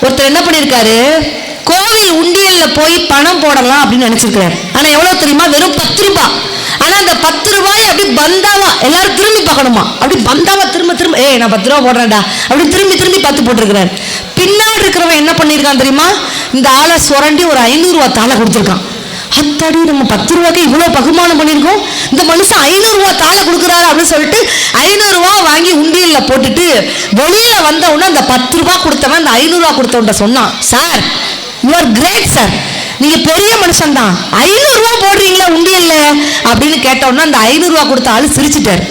ஒருத்தர் என்ன பண்ணிருக்காரு, கோவில் உண்டியல்ல போய் பணம் போடலாம் அப்படின்னு நினைச்சிருக்காரு. ஆனா எவ்வளவு தெரியுமா, வெறும் 10 ரூபாய். ஆனா அந்த 10 ரூபாய் அப்படி பந்தாவா எல்லாரும் திரும்பி பார்க்கணுமா, அப்படி பந்தாவா திரும்ப திரும்ப நான் 10 ரூபா போடுறேன்டா அப்படி திரும்பி திரும்பி 10 போட்டிருக்கிறார். பின்னாடி இருக்கிறவன் என்ன பண்ணிருக்கான் தெரியுமா, இந்த ஆளை சுரண்டி ஒரு 500 ரூபாய் தாளை கொடுத்துருக்கான். அத்தாடி, நம்ம 10 ரூபாய்க்கு இவ்வளவு பகுமானம் பண்ணிருக்கோம், இந்த மனுஷன் 500 ரூபாய் தாளை கொடுக்குறாரு அப்படின்னு சொல்லிட்டு 500 ரூபாய் வாங்கி உண்டியல்ல போட்டுட்டு வெளியில வந்த உடனே அந்த 10 ரூபாய் கொடுத்தவன் அந்த 500 ரூபாய் கொடுத்தவன்ட்ட சொன்னான், sir you are great sir, நீங்க பெரிய மனுஷன் தான், 500 ரூபாய் போடுறீங்களா உண்டியல்ல அப்படின்னு கேட்டோம்னா அந்த 500 ரூபாய் கொடுத்த ஆளு சிரிச்சிட்டாரு.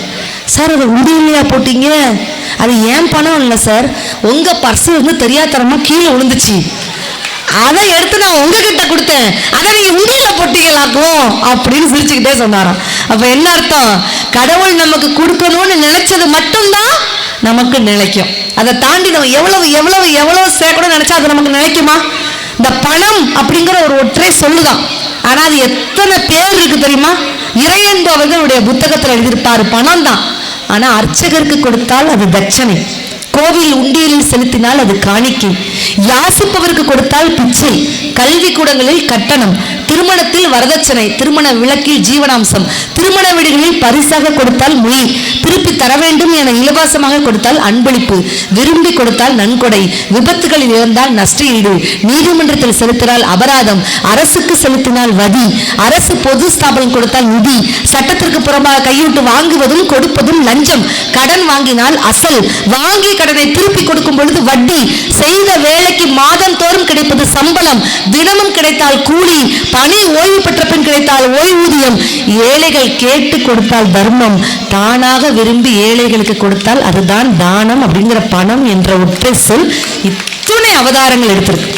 சார் அதை உண்டியல்லையா போட்டீங்க, அது ஏன் பணம் இல்லை சார், உங்க பர்ஸ் வந்து தெரியாதனமா கீழே விழுந்துச்சு, அதை எடுத்து நான் உங்ககிட்ட கொடுத்தேன், அதை நீங்க உண்டியல்ல போட்டீங்களாக்கும் அப்படின்னு சிரிச்சுக்கிட்டே சொன்னாராம். அப்ப என்ன அர்த்தம், கடவுள் நமக்கு கொடுக்கணும்னு நினைச்சது மட்டும்தான் நமக்கு நிலைக்கும். அதை தாண்டி நம்ம எவ்வளவு எவ்வளவு எவ்வளவு சேர்க்கணும்னு நினைச்சா அது நமக்கு நிலைக்குமா? இந்த பணம் அப்படிங்கிற ஒரு ஒற்றை சொல்லுதான். ஆனா அது எத்தனை பேர் இருக்கு தெரியுமா? இறையன்பு அவர்களுடைய புத்தகத்தில் எழுதியிருப்பாரு பணம் தான். ஆனா அர்ச்சகருக்கு கொடுத்தால் அது தட்சணை, கோவில் உண்டியலில் செலுத்தினால் அது காணிக்கை, யாசிப்பவருக்கு கொடுத்தால் பிச்சை, கல்வி கூடங்களில் கட்டணம், திருமணத்தில் வரதட்சணை, திருமண விளக்கில் ஜீவனாம்சம், திருமண வீடுகளில் பரிசாக கொடுத்தால் மொழி, திருப்பி தர வேண்டும் என இலவசமாக கொடுத்தால் அன்பளிப்பு, விரும்பி கொடுத்தால் நன்கொடை, விபத்துகளில் இழந்தால் நஷ்ட ஈடு, நீதிமன்றத்தில் செலுத்தினால் அபராதம், அரசுக்கு செலுத்தினால் வதி, அரசு பொது ஸ்தாபனம் கொடுத்தால் நிதி, சட்டத்திற்கு புறம்பாக கையூட்டு வாங்குவதும் கொடுப்பதும் லஞ்சம், கடன் வாங்கினால் அசல், வாங்கிய கடனை திருப்பி கொடுக்கும் பொழுது வட்டி, செய்த வேலைக்கு மாதம் தோறும் கிடைப்பது சம்பளம், தினமும் கிடைத்தால் கூலி, பணி ஓய்வு பெற்ற பின் கிடைத்தால் ஓய்வூதியம், ஏழைகள் கேட்டு கொடுத்தால் தர்மம், தானாக விரும்பி ஏழைகளுக்கு கொடுத்தால் அதுதான் தானம் அப்படிங்கிற பணம் என்ற ஒற்றை சொல் இத்துணை அவதாரங்கள் எடுத்திருக்கு.